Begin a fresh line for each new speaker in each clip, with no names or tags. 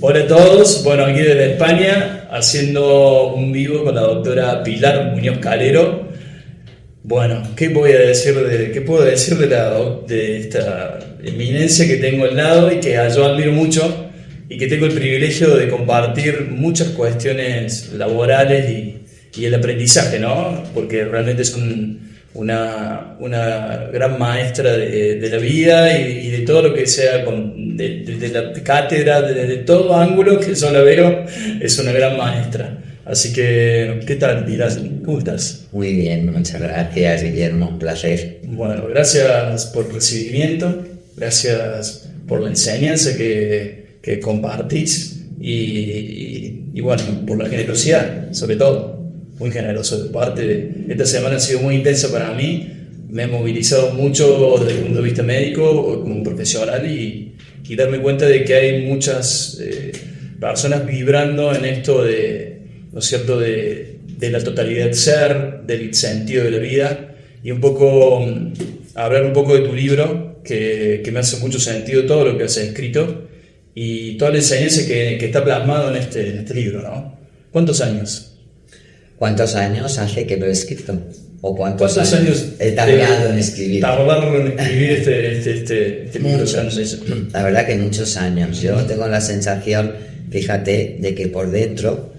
Hola a todos, bueno, aquí desde España, haciendo un vivo con la doctora Pilar Muñoz Calero. Bueno, ¿qué puedo decir de esta eminencia que tengo al lado y que yo admiro mucho y que tengo el privilegio de compartir muchas cuestiones laborales y el aprendizaje, ¿no? Porque realmente es una gran maestra de la vida y de todo lo que sea, de la cátedra, de todo ángulo que yo la veo, es una gran maestra. Así que, ¿qué tal, Pilar? ¿Cómo estás?
Muy bien, muchas gracias, Guillermo, un placer.
Bueno, gracias por el recibimiento, gracias por la enseñanza que compartís y bueno, por la generosidad, sobre todo. Muy generoso de parte. Esta semana ha sido muy intensa para mí, me he movilizado mucho desde el punto de vista médico como profesional y darme cuenta de que hay muchas personas vibrando en esto ¿no es cierto?, de la totalidad del ser, del sentido de la vida y un poco hablar un poco de tu libro, que me hace mucho sentido todo lo que has escrito y toda la enseñanza que está plasmado en este libro, ¿no? ¿Cuántos años?
¿Cuántos años hace que lo he escrito? ¿O
¿Cuántos años
he tardado en escribir?
Tardaron en escribir este libro?
La verdad que muchos años. Yo tengo la sensación, fíjate, de que por dentro,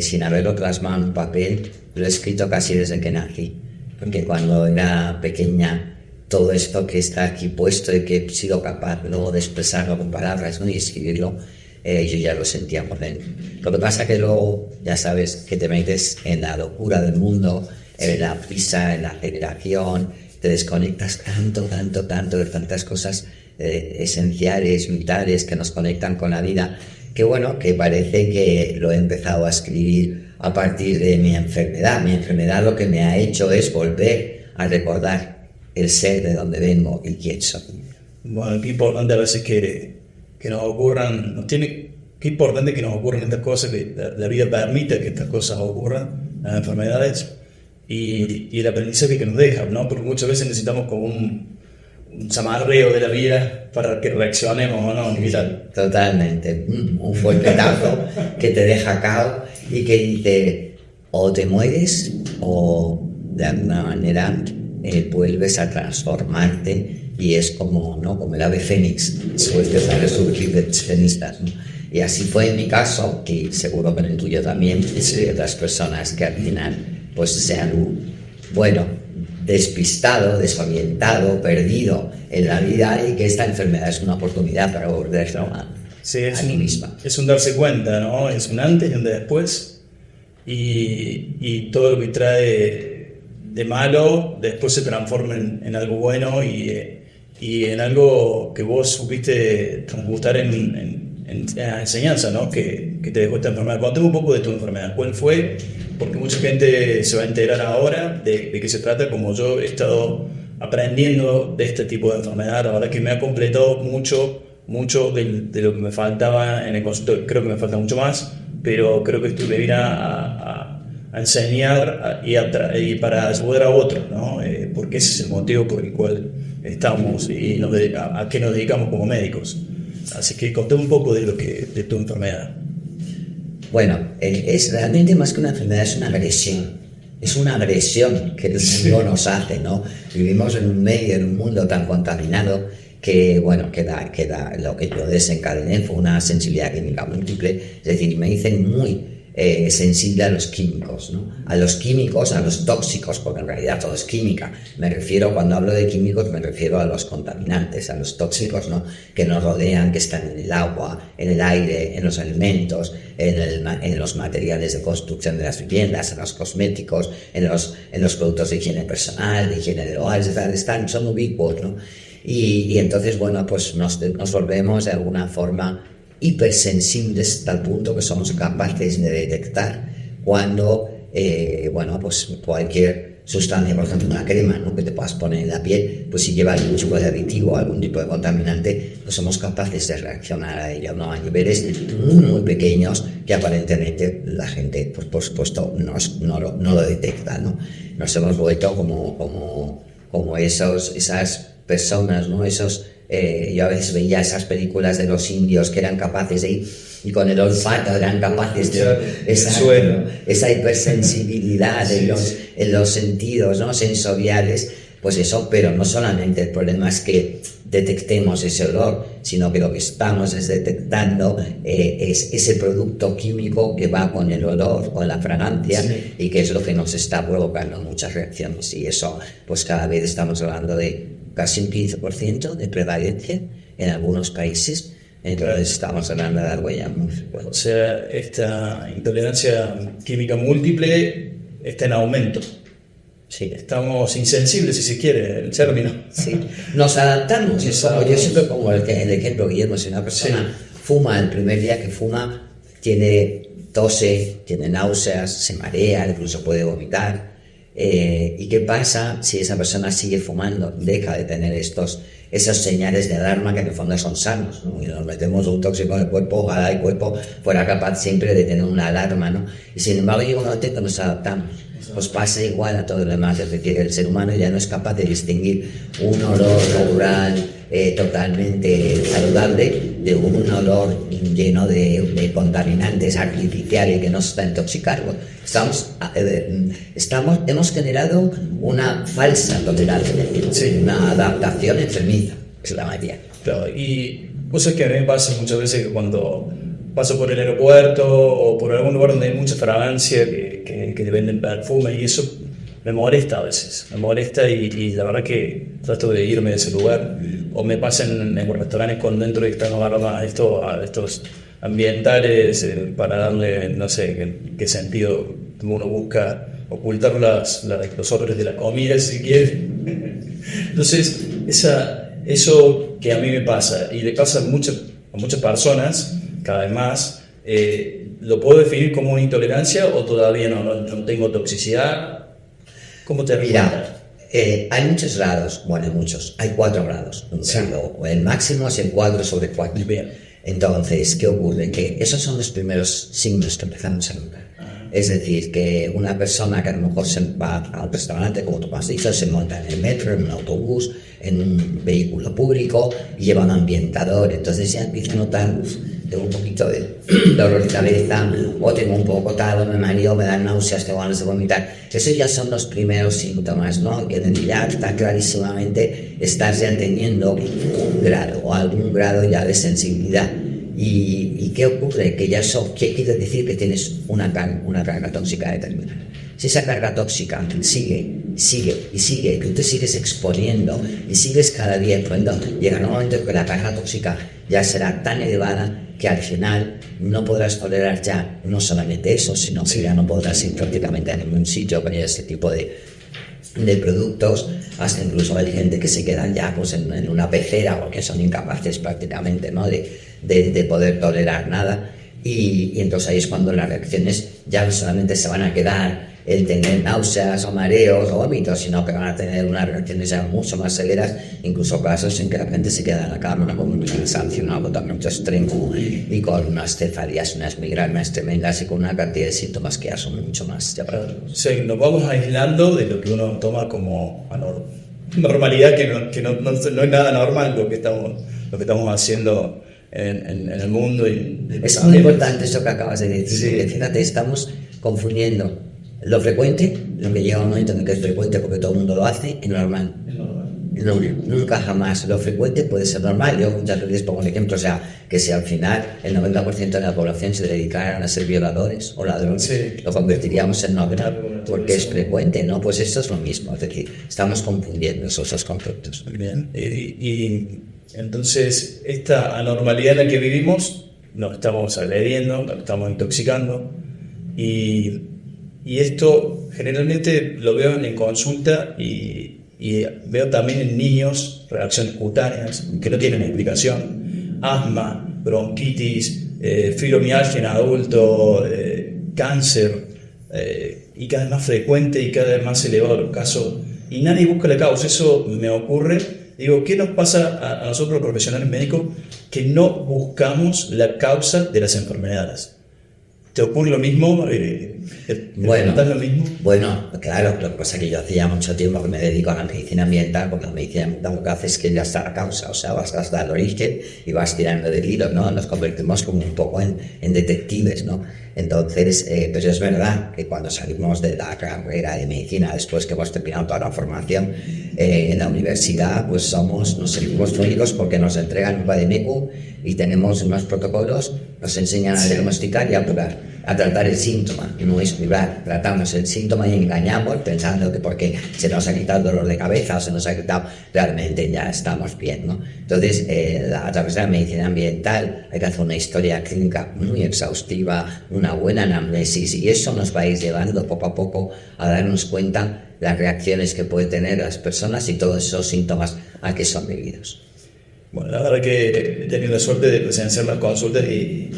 sin haberlo plasmado en un papel, lo he escrito casi desde que nací. Porque cuando era pequeña, todo esto que está aquí puesto y que he sido capaz luego de expresarlo con palabras, ¿no?, y escribirlo, yo ya lo sentía por dentro. Lo que pasa que luego, ya sabes, que te metes en la locura del mundo, en la prisa, en la aceleración, te desconectas tanto de tantas cosas esenciales, vitales, que nos conectan con la vida, que bueno, que parece que lo he empezado a escribir a partir de mi enfermedad. Mi enfermedad lo que me ha hecho es volver a recordar el ser de donde vengo y quién soy.
Bueno, qué importante a veces que nos ocurran, qué importante que nos ocurran estas cosas, que la vida permita que estas cosas ocurran, las enfermedades y el aprendizaje que nos deja, ¿no? Porque muchas veces necesitamos como un zamarreo de la vida para que reaccionemos o no, vital.
Totalmente, un fuertetazo que te deja cao y que dice o te mueres o de alguna manera vuelves a transformarte. Y es como, ¿no?, como el ave fénix, vuelves a resurgir de tus cenizas, ¿no? Y así fue en mi caso, que seguro que en el tuyo también, y de otras personas que al final pues se han, bueno, despistado, desorientado, perdido en la vida, y que esta enfermedad es una oportunidad para volver a mí misma.
Es un darse cuenta, ¿no? Es un antes y un después, y todo lo que trae de malo después se transforma en algo bueno y en algo que vos supiste transmutar en la enseñanza, ¿no?, que te dejó esta enfermedad. Contame un poco de tu enfermedad, ¿cuál fue? Porque mucha gente se va a enterar ahora de qué se trata, como yo he estado aprendiendo de este tipo de enfermedad. La verdad que me ha completado mucho de lo que me faltaba en el consultorio. Creo que me falta mucho más, pero creo que esto me viene a enseñar y para ayudar a otros, ¿no? Porque ese es el motivo por el cual estamos y a qué nos dedicamos como médicos. Así que conté un poco de tu enfermedad.
Bueno, es realmente más que una enfermedad, es una agresión. Es una agresión que el mundo nos hace, ¿no? Vivimos en un medio, en un mundo tan contaminado que, bueno, que lo que yo desencadené fue una sensibilidad química múltiple. Es decir, me hice muy sensible a los químicos, ¿no? A los químicos, a los tóxicos, porque en realidad todo es química. Me refiero, cuando hablo de químicos, me refiero a los contaminantes, a los tóxicos, ¿no?, que nos rodean, que están en el agua, en el aire, en los alimentos, en los materiales de construcción de las viviendas, en los cosméticos, en los productos de higiene personal, de higiene del hogar, son ubicuos, ¿no? Y entonces, bueno, pues nos volvemos de alguna forma hipersensibles hasta el punto que somos capaces de detectar cuando, bueno, pues cualquier sustancia, por ejemplo una crema, ¿no?, que te puedas poner en la piel, pues si lleva algún tipo de aditivo, algún tipo de contaminante, pues somos capaces de reaccionar a ello, ¿no?, a niveles muy pequeños que aparentemente la gente, pues por supuesto, no lo detecta, ¿no? Nos hemos vuelto como esas personas, ¿no? Yo a veces veía esas películas de los indios que eran capaces de ir y con el olfato eran capaces de esa hipersensibilidad en los sentidos, ¿no?, sensoriales. Pues eso, pero no solamente el problema es que detectemos ese olor, sino que lo que estamos es detectando es ese producto químico que va con el olor, con la fragancia, sí, y que es lo que nos está provocando muchas reacciones. Y eso, pues cada vez estamos hablando de casi un 15% de prevalencia en algunos países. Entonces estamos hablando de algo ya muy frecuente.
O sea, esta intolerancia química múltiple está en aumento.
Sí.
Estamos insensibles, si se quiere, el término.
Sí. Nos adaptamos. Eso, yo siempre pongo el ejemplo, Guillermo, si una persona fuma el primer día que fuma, tiene tose, tiene náuseas, se marea, incluso puede vomitar. ¿Y qué pasa si esa persona sigue fumando? Deja de tener esas señales de alarma que en el fondo son sanos, ¿no? Y nos metemos un tóxico en el cuerpo, ojalá el cuerpo fuera capaz siempre de tener una alarma, ¿no? Y sin embargo, llega un momento nos adaptamos. Pues pasa igual a todo lo demás, es decir, el ser humano ya no es capaz de distinguir un olor natural totalmente saludable de un olor lleno de contaminantes artificiales que nos está intoxicando. Hemos generado una falsa tolerancia, una adaptación enfermiza, es la mayoría.
Claro, y vos sabés que a mí me pasa muchas veces que cuando paso por el aeropuerto o por algún lugar donde hay mucha fragancia que te venden perfume y eso me molesta a veces, y la verdad que trato de irme de ese lugar, o me pasa en restaurantes con dentro de están aromas estos ambientales para darle, no sé qué sentido uno busca ocultar los olores de la comida si quiere. Entonces eso que a mí me pasa y le pasa a muchas personas cada vez más, ¿lo puedo definir como una intolerancia o todavía no tengo toxicidad? ¿Cómo te
Mira, hay muchos grados, hay 4 grados. El máximo es el 4/4.
Bien.
Entonces, ¿qué ocurre? Que esos son los primeros signos que empezamos a notar. Es decir, que una persona que a lo mejor se va al restaurante, como tú has dicho, se monta en el metro, en un autobús, en un vehículo público, y lleva un ambientador, entonces ya empieza a notar, tengo un poquito de dolor de cabeza, o tengo un poco tal, o me mareo, me dan náuseas, tengo ganas de vomitar. Esos ya son los primeros síntomas, ¿no? Que ya está clarísimamente, estás ya teniendo un grado, o algún grado ya de sensibilidad. ¿Y qué ocurre? Que ya eso, ¿qué quiere decir? Que tienes una carga tóxica determinada. Si esa carga tóxica sigue, que tú te sigues exponiendo y sigues cada día exponiendo, llega un momento en que la carga tóxica ya será tan elevada que al final no podrás tolerar ya no solamente eso, sino que ya no podrás ir prácticamente a ningún sitio con ese tipo de productos. Hasta incluso hay gente que se quedan ya pues en una pecera porque son incapaces prácticamente, ¿no?, de poder tolerar nada, y entonces ahí es cuando las reacciones ya no solamente se van a quedar el tener náuseas o mareos o vómitos, sino que van a tener unas reacciones ya mucho más severas, incluso casos en que la gente se queda en la cama con un cansancio, un agotamiento extremo y con unas cefalías, unas migrañas tremendas y con una cantidad de síntomas que ya son mucho más.
Sí, nos vamos aislando de lo que uno toma como normalidad, que no es nada normal lo que estamos haciendo en el mundo.
Es muy importante eso que acabas de decir, porque fíjate, estamos confundiendo lo frecuente, lo que llega a un momento en el que es frecuente porque todo el mundo lo hace, y normal. No, nunca jamás. Lo frecuente puede ser normal. Yo muchas veces pongo un ejemplo, o sea, que si al final el 90% de la población se dedicaran a ser violadores o ladrones, lo convertiríamos en normal porque es frecuente, ¿no? Pues esto es lo mismo, es decir, estamos confundiendo esos conceptos.
Bien, y entonces esta anormalidad en la que vivimos nos estamos agrediendo, nos estamos intoxicando, y esto generalmente lo veo en consulta y veo también en niños reacciones cutáneas que no tienen explicación: asma, bronquitis, fibromialgia en adulto, cáncer, y cada vez más frecuente y cada vez más elevado los casos, y nadie busca la causa. Eso me ocurre. Digo, ¿qué nos pasa a nosotros los profesionales médicos que no buscamos la causa de las enfermedades? ¿Te ocurre lo mismo?
Bueno,
¿Estás lo mismo?
bueno, claro, lo que pasa es que yo hacía mucho tiempo que me dedico a la medicina ambiental, porque la medicina ambiental lo que hace es que ya está la causa, o sea, vas hasta el origen y vas tirando del hilo, ¿no? Nos convertimos como un poco en detectives, ¿no? Entonces, pues es verdad que cuando salimos de la carrera de medicina, después que hemos terminado toda la formación en la universidad, pues nos sentimos únicos porque nos entregan un vademecum y tenemos unos protocolos, nos enseñan a diagnosticar y a curar, a tratar el síntoma, no es curar, tratamos el síntoma y engañamos pensando que porque se nos ha quitado el dolor de cabeza o se nos ha quitado, realmente ya estamos bien, ¿no? Entonces, a través de la medicina ambiental hay que hacer una historia clínica muy exhaustiva, una buena anamnesis, y eso nos va a ir llevando poco a poco a darnos cuenta las reacciones que pueden tener las personas y todos esos síntomas a que son debidos.
Bueno, la verdad que he tenido la suerte de presenciar las consultas y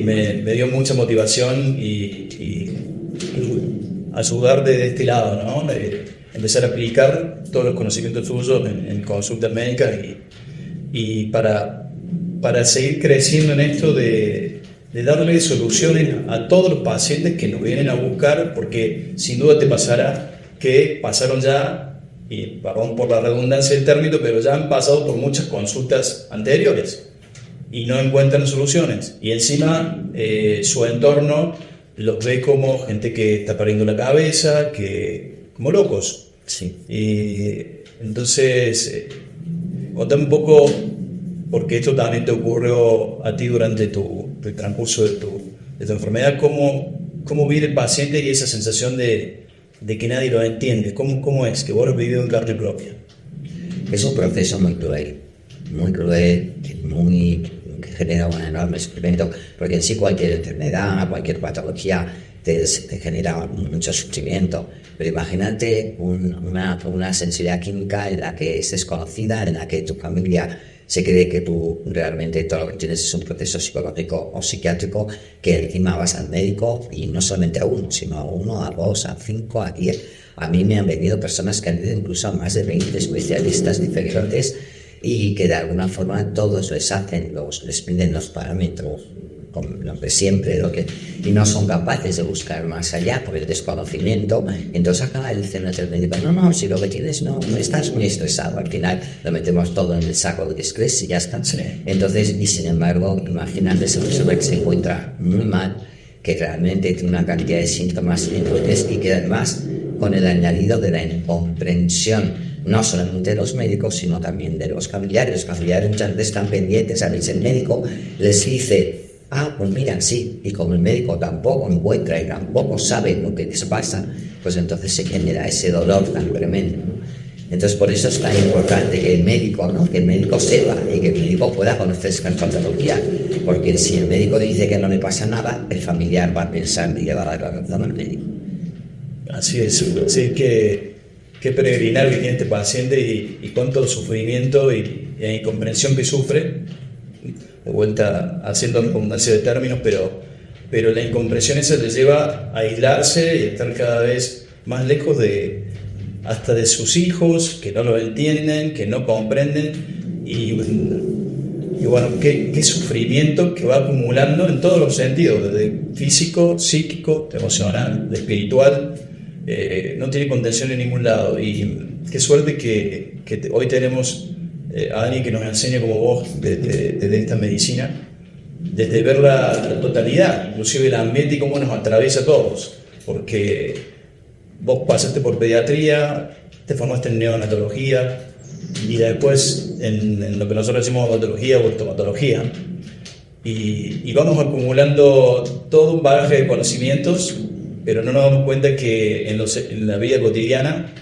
me dio mucha motivación y ayudar de este lado, ¿no? Empezar a aplicar todos los conocimientos tuyos en consultas médicas y para seguir creciendo en esto de darle soluciones a todos los pacientes que nos vienen a buscar, porque sin duda te pasará que pasaron ya, y perdón por la redundancia del término, pero ya han pasado por muchas consultas anteriores y no encuentran soluciones. Y encima su entorno los ve como gente que está perdiendo la cabeza, como locos.
Sí.
Y entonces, contame un poco, porque esto también te ocurrió a ti durante el transcurso de tu enfermedad, cómo vive el paciente y esa sensación de que nadie lo entiende. ¿Cómo es que vos lo has vivido en carne propia?
Es un proceso muy cruel, que genera un enorme sufrimiento, porque en sí cualquier enfermedad, cualquier patología te genera mucho sufrimiento. Pero imagínate una sensibilidad química en la que es desconocida, en la que tu familia se cree que tú realmente todo lo que tienes es un proceso psicológico o psiquiátrico, que encima vas al médico y no solamente a uno, sino a uno, a dos, a 5, a 10. A mí me han venido personas que han ido incluso a más de 20 especialistas diferentes y que de alguna forma todos les piden los parámetros con los de siempre, y no son capaces de buscar más allá por el desconocimiento. Entonces acaba diciendo el médico, no, si lo que tienes no estás muy estresado, al final lo metemos todo en el saco de estrés y ya está.
Sí.
Entonces, y sin embargo, imagínate esa persona que se encuentra muy mal, que realmente tiene una cantidad de síntomas enormes y que además con el añadido de la incomprensión no solamente de los médicos, sino también de los familiares. Los familiares muchas veces están pendientes, a veces el médico les dice, pues mira, sí, y como el médico tampoco encuentra y tampoco sabe lo que les pasa, pues entonces se genera ese dolor tan tremendo, ¿no? Entonces por eso es tan importante que el médico, ¿no? Que el médico sepa y que el médico pueda conocer esa patología, porque si el médico dice que no le pasa nada, el familiar va a pensar y le va a dar la razón al médico.
Así es que peregrinar que tiene este paciente y cuánto sufrimiento y incomprensión que sufre, de vuelta haciendo redundancia de términos, pero la incomprensión esa le lleva a aislarse y a estar cada vez más lejos hasta de sus hijos, que no lo entienden, que no comprenden, y bueno, qué sufrimiento que va acumulando en todos los sentidos, desde físico, psíquico, emocional, espiritual. No tiene contención en ningún lado, y qué suerte que hoy tenemos a alguien que nos enseña como vos desde esta medicina, desde ver la totalidad, inclusive el ambiente y cómo nos atraviesa a todos, porque vos pasaste por pediatría, te formaste en neonatología y después en lo que nosotros decimos odontología o estomatología, y vamos acumulando todo un bagaje de conocimientos, pero no nos damos cuenta que en la vida cotidiana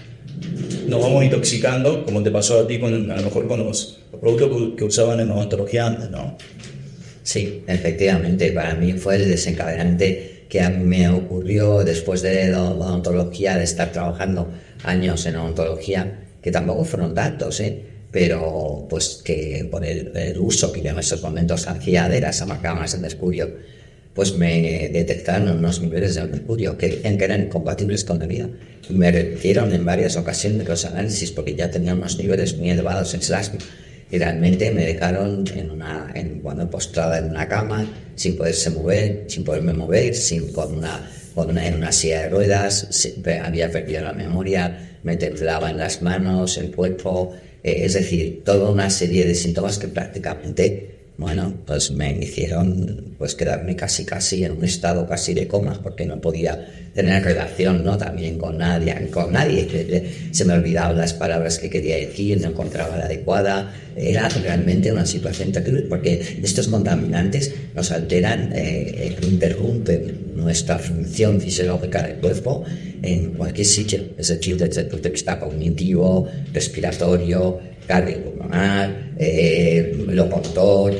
nos vamos intoxicando, como te pasó a ti a lo mejor con los productos que usaban en odontología antes, ¿no?
Sí, efectivamente, para mí fue el desencadenante que a mí me ocurrió después de la odontología, de estar trabajando años en odontología, que tampoco fueron tantos, pero pues que por el uso que yo en esos momentos hacía de las amalgamas en mercurio, pues me detectaron unos niveles de mercurio que decían que eran incompatibles con la vida. Me repitieron en varias ocasiones los análisis porque ya tenía unos niveles muy elevados en plasma. Y realmente me dejaron postrada en una cama, sin poderme mover, con en una silla de ruedas, había perdido la memoria, me temblaba en las manos, el cuerpo, es decir, toda una serie de síntomas que prácticamente, bueno, pues me hicieron pues quedarme casi en un estado casi de coma, porque no podía tener relación, ¿no? También con nadie, se me olvidaban las palabras que quería decir, no encontraba la adecuada. Era realmente una situación terrible, porque estos contaminantes nos alteran, interrumpen nuestra función fisiológica del cuerpo en cualquier sitio, es decir, desde el punto de vista cognitivo, respiratorio, cardiopulmonar, locomotor,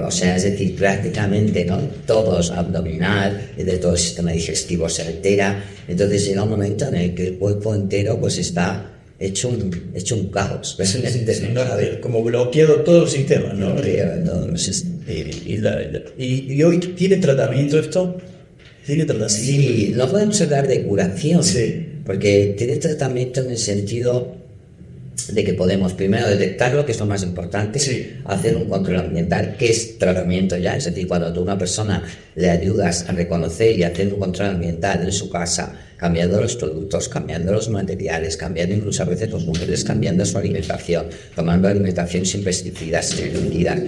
o sea, es decir, prácticamente, ¿no? Todos, abdominal, de todo el sistema digestivo se altera. Entonces llega un momento en el que el cuerpo entero pues está hecho un caos.
Sí, como bloqueado todo el sistema, ¿no? ¿Y hoy tiene tratamiento esto? ¿Tiene tratamiento?
Sí, no podemos hablar de curación,
sí,
porque tiene tratamiento en el sentido de que podemos primero detectarlo, que es lo más importante,
sí,
hacer un control ambiental, que es tratamiento ya, es decir, cuando tú a una persona le ayudas a reconocer y hacer un control ambiental en su casa, cambiando los productos, cambiando los materiales, cambiando incluso a veces los muebles, cambiando su alimentación, tomando alimentación sin pesticidas, herbicidas,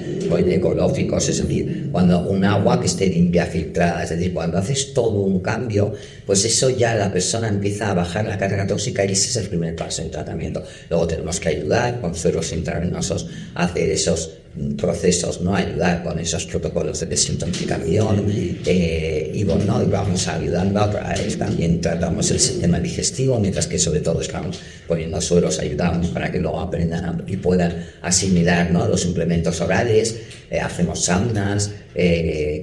ecológicos, es decir, cuando un agua que esté limpia, filtrada, es decir, cuando haces todo un cambio, pues eso ya la persona empieza a bajar la carga tóxica y ese es el primer paso del tratamiento. Luego tenemos que ayudar con sueros intravenosos a hacer esos procesos, ¿no? Ayudar con esos protocolos de desintoxicación y bueno, y vamos ayudando a vez también tratamos el sistema digestivo, mientras que sobre todo estamos poniendo sueros, ayudamos para que luego aprendan y puedan asimilar, ¿no? Los suplementos orales, hacemos saunas,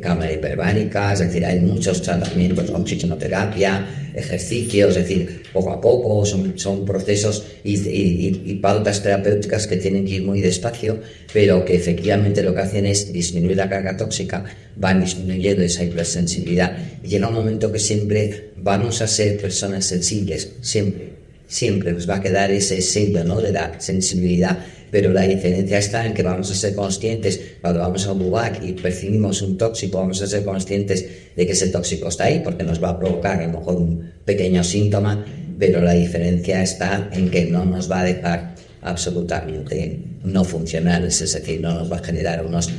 cámara hiperbárica, es decir, hay muchos tratamientos, oxigenoterapia, ejercicios, es decir, poco a poco son procesos y pautas terapéuticas que tienen que ir muy despacio, pero que efectivamente lo que hacen es disminuir la carga tóxica, van disminuyendo esa hipersensibilidad y llega un momento que siempre vamos a ser personas sensibles, siempre nos va a quedar ese sello, ¿no? De la sensibilidad, pero la diferencia está en que vamos a ser conscientes cuando vamos a un lugar y percibimos un tóxico, vamos a ser conscientes de que ese tóxico está ahí porque nos va a provocar a lo mejor un pequeño síntoma, pero la diferencia está en que no nos va a dejar absolutamente no funcionales, es decir, no nos va a generar unos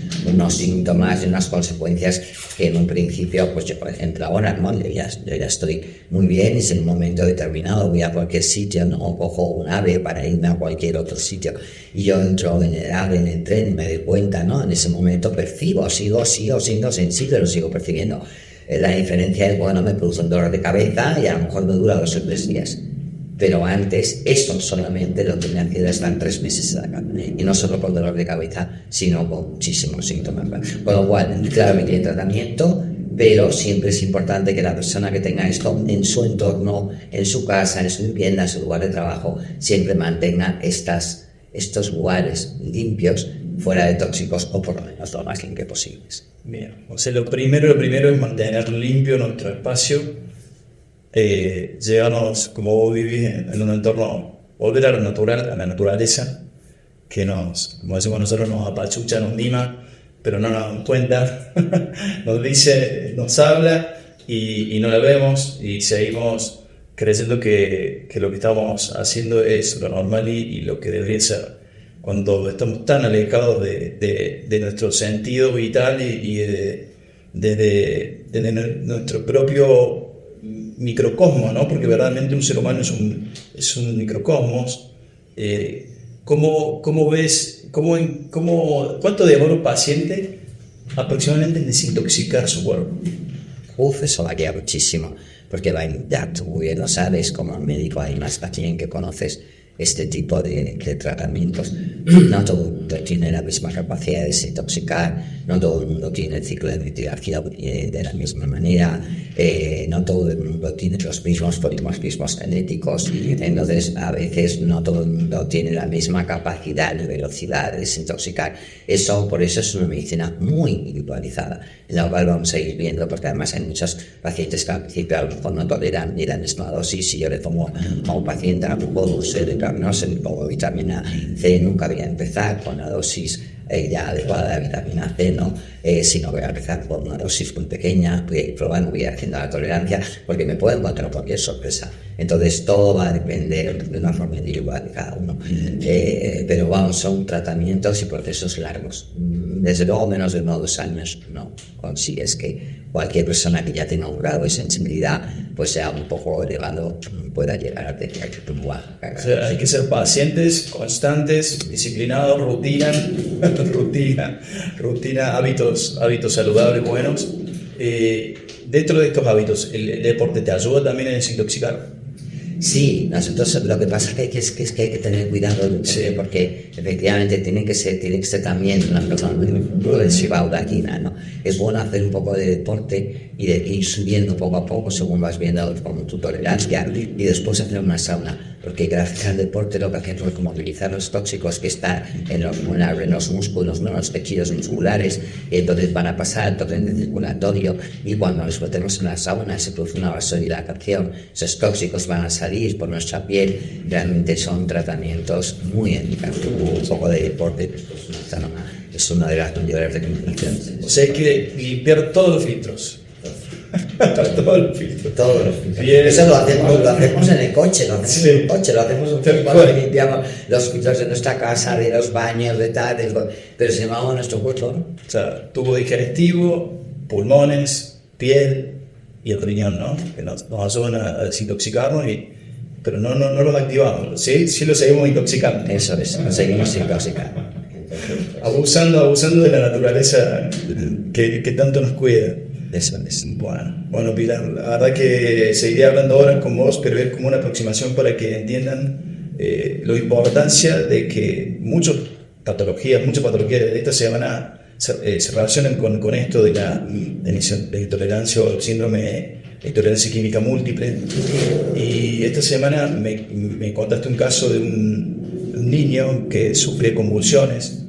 síntomas y unas consecuencias que en un principio, pues yo por ejemplo ahora, ¿no? yo ya estoy muy bien y si en un momento determinado voy a cualquier sitio, no cojo un AVE para irme a cualquier otro sitio y yo entro en el AVE, en el tren y me doy cuenta, ¿no? En ese momento percibo, sigo siendo sensible, lo sigo percibiendo. La diferencia es, bueno, me produce un dolor de cabeza y a lo mejor me dura 2 o 3 días. Pero antes, eso solamente lo que me hacía estar 3 meses en la cama. Y no solo con dolor de cabeza, sino con muchísimos síntomas. Con lo cual, claro que tiene tratamiento, pero siempre es importante que la persona que tenga esto en su entorno, en su casa, en su vivienda, en su lugar de trabajo, siempre mantenga estos lugares limpios, fuera de tóxicos o por lo menos lo más limpio posibles.
Bien, o sea, lo primero es mantener limpio nuestro espacio. Llegarnos, como vos vivís, en un entorno, volver a lo natural, a la naturaleza, que como decimos nosotros, nos apachucha, nos mima, pero no nos damos cuenta, nos dice, nos habla y no la vemos y seguimos creyendo que lo que estamos haciendo es lo normal y lo que debería ser. Cuando estamos tan alejados de nuestro sentido vital y de nuestro propio microcosmos, ¿no? Porque verdaderamente un ser humano es un microcosmos. ¿Cómo ves, cuánto demora un paciente aproximadamente en desintoxicar su cuerpo?
Eso varía muchísimo, porque ya tú muy bien lo sabes, como médico hay más pacientes que conoces este tipo de tratamientos. No todo el mundo tiene la misma capacidad de desintoxicar, no todo el mundo tiene el ciclo de mitigación de la misma manera, no todo el mundo tiene los mismos polimorfismos genéticos, entonces a veces no todo el mundo tiene la misma capacidad de velocidad de desintoxicar. Por eso es una medicina muy individualizada, en la cual vamos a ir viendo, porque además hay muchos pacientes que al principio a lo mejor no toleran ni la misma dosis. Si yo le pongo a un paciente a un dulce de no sé, le pongo vitamina C, nunca voy a empezar con la dosis ya adecuada de vitamina C, ¿no? Sino que voy a empezar con una dosis muy pequeña, voy a ir probando, voy a ir haciendo la tolerancia, porque me puedo encontrar cualquier sorpresa. Entonces todo va a depender de una forma individual de cada uno. Pero vamos, son tratamientos y procesos largos. Desde luego menos de 1 o 2 años no consigues que cualquier persona que ya tenga un grado de sensibilidad, pues sea un poco elevado, pueda llegar a detectar.
O sea, hay que ser pacientes, constantes, disciplinados, rutina, hábitos saludables, buenos. Dentro de estos hábitos, ¿el deporte te ayuda también a desintoxicar?
Sí, nosotros lo que pasa es que hay que tener cuidado, porque efectivamente tiene que ser también una persona muy progresiva o daquina, ¿no? Es bueno hacer un poco de deporte y de ir subiendo poco a poco según vas viendo con tu tolerancia y después hacer una sauna, porque gracias al deporte lo que hacemos es movilizar los tóxicos que están en los músculos, ¿no? Los tejidos musculares, y entonces van a pasar al torrente circulatorio y cuando nos metemos en la sauna se produce una vasodilatación, esos tóxicos van a salir por nuestra piel, realmente son tratamientos muy eficaces. Un poco de deporte es una de las mayores recomendaciones.
O sea, hay que limpiar todos los filtros. Todos los filtros.
Bien. Eso lo hacemos en el coche, lo hacemos cuando limpiamos los filtros de nuestra casa, de los baños, de tal, pero se llama nuestro cuerpo, ¿no?
O sea, tubo digestivo, pulmones, piel y el riñón, ¿no? Que nos ayudan a desintoxicarnos, pero no los activamos, sí los seguimos intoxicando.
Eso es, nos seguimos intoxicando.
Abusando de la naturaleza que tanto nos cuida.
Eso es.
Bueno, Pilar, la verdad que seguiré hablando horas con vos, pero es como una aproximación para que entiendan la importancia de que muchas patologías de estas se relacionan con esto de la intolerancia o el síndrome de intolerancia química múltiple. Y esta semana me contaste un caso de un niño que sufría convulsiones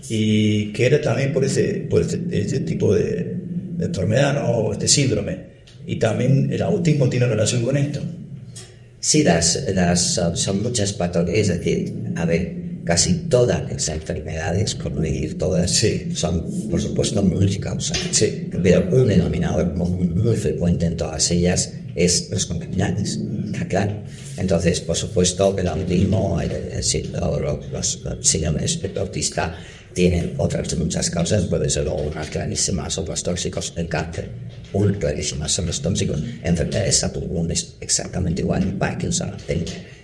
y que era también por este tipo de enfermedad, ¿no? O este síndrome. Y también el autismo tiene relación con esto.
Sí, son muchas patologías, es decir, casi todas las enfermedades, por no decir todas, son por supuesto multicausales. Pero un denominador muy frecuente en todas ellas es los contaminantes, está claro. Entonces, por supuesto, el autismo, los síndromes de espectro autista tienen otras muchas causas, puede ser unas clarísimas, otros tóxicos, el cáncer, clarísimas son los tóxicos, enfermedades autoinmunes exactamente igual, Parkinson,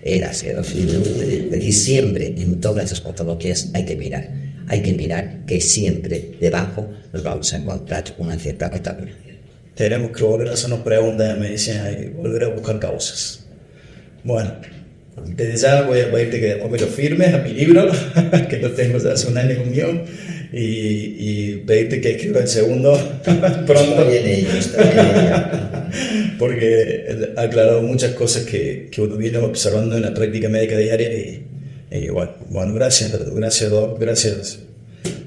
ERAS, es decir, siempre en todas esas patologías hay que mirar que siempre debajo nos vamos a encontrar una cierta contaminación.
Tenemos que volver a hacernos preguntas de medicina y volver a buscar causas. Bueno, desde ya voy a pedirte que me lo firmes a mi libro, que lo tengo desde hace un año conmigo, y pedirte que escriba el segundo pronto.
Está bien.
Porque ha aclarado muchas cosas que uno viene observando en la práctica médica diaria. Y bueno, gracias,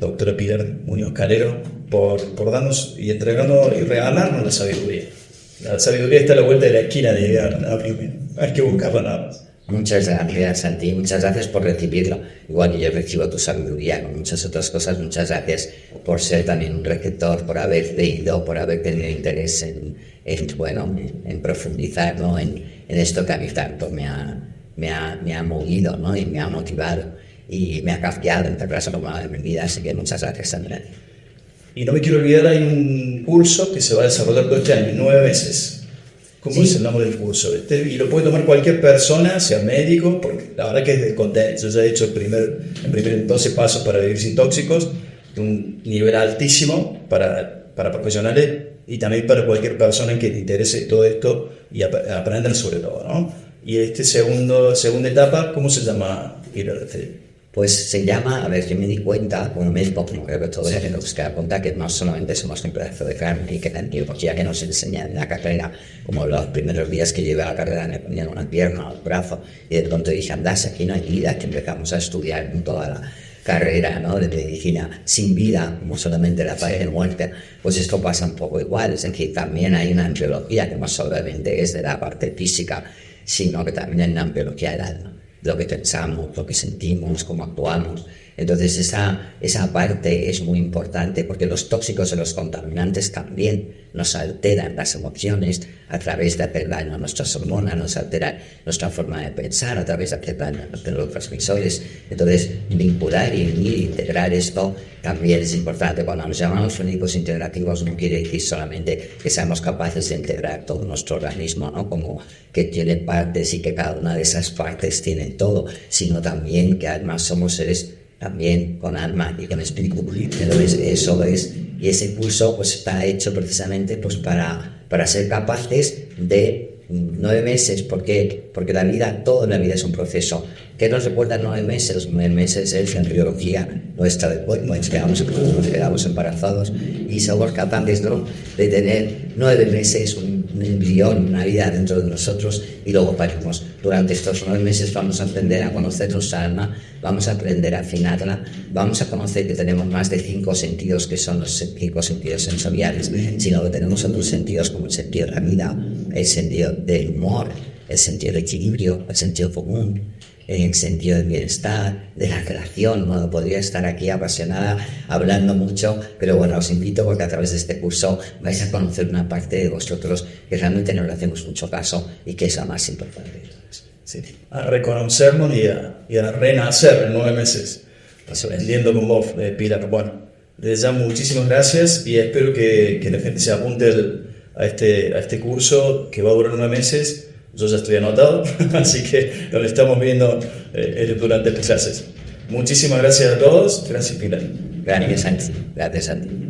doctora Pilar Muñoz Calero, por darnos y entregarnos y regalarnos la sabiduría. La sabiduría está a la vuelta de la esquina, hay que buscarla nada más.
Muchas gracias, Santi, muchas gracias por recibirlo. Igual que yo recibo tu sabiduría con muchas otras cosas, muchas gracias por ser también un receptor, por haber leído, por haber tenido interés en profundizar, ¿no? en esto que a mí tanto me ha movido, ¿no? Y me ha motivado y me ha cambiado en el brazo de mi vida, así que muchas gracias, Andrés.
Y no me quiero olvidar, hay un curso que se va a desarrollar todo este año, 9 meses. ¿Cómo es el nombre del curso? Y lo puede tomar cualquier persona, sea médico, porque la verdad que es de contento. Yo ya he hecho el primer 12 pasos para vivir sin tóxicos, de un nivel altísimo para profesionales y también para cualquier persona que le interese todo esto y aprender sobre todo, ¿no? Y segunda etapa, ¿cómo se llama?
Pues se llama, yo me di cuenta, como médico, como creo que todos nos queda cuenta, que no solamente somos un pedazo de carne y que la antropología que nos enseñan en la carrera, como los primeros días que llevé a la carrera me ponían una pierna o el brazo, y de pronto dije, andás, aquí no hay vida, que empezamos a estudiar en toda la carrera, ¿no? De medicina sin vida, como solamente la parte de muerte, pues esto pasa un poco igual, es decir, también hay una embriología que no solamente es de la parte física, sino que también hay una embriología del alma, lo que pensamos, lo que sentimos, cómo actuamos, Entonces esa parte es muy importante porque los tóxicos y los contaminantes también nos alteran las emociones a través de hacer daño a nuestras hormonas, nos alteran nuestra forma de pensar a través de hacer daño a los neurotransmisores. Entonces, vincular y integrar esto también es importante. Cuando nos llamamos fenómenos integrativos no quiere decir solamente que seamos capaces de integrar todo nuestro organismo, ¿no? Como que tiene partes y que cada una de esas partes tiene todo, sino también que además somos seres también con alma y con espíritu. Entonces eso es, y ese curso pues está hecho precisamente pues para ser capaces de 9 meses, porque la vida, toda la vida es un proceso. ¿Qué nos recuerda 9 meses? Los 9 meses es la biología nuestra del cuerpo, nos quedamos embarazados y somos capaces, ¿no?, de tener 9 meses, un embrión, una vida dentro de nosotros y luego parimos. Durante estos 9 meses vamos a aprender a conocer nuestra alma, vamos a aprender a afinarla, vamos a conocer que tenemos más de 5 sentidos que son los 5 sentidos sensoriales, sino que tenemos otros sentidos como el sentido de la vida, el sentido del humor, el sentido del equilibrio, el sentido común, el sentido del bienestar, de la creación. Bueno, podría estar aquí apasionada hablando mucho, pero bueno, os invito porque a través de este curso vais a conocer una parte de vosotros que realmente no le hacemos mucho caso y que es la más importante.
Sí, a reconocernos y a renacer en 9 meses. Aprendiendo con vos, Pilar. Bueno, les llamo muchísimas gracias y espero que la gente se apunte a este curso que va a durar 9 meses. Yo ya estoy anotado, así que lo estamos viendo durante las clases. Muchísimas gracias a todos. Gracias, Pilar.
Gracias, Santi. Gracias, Santi.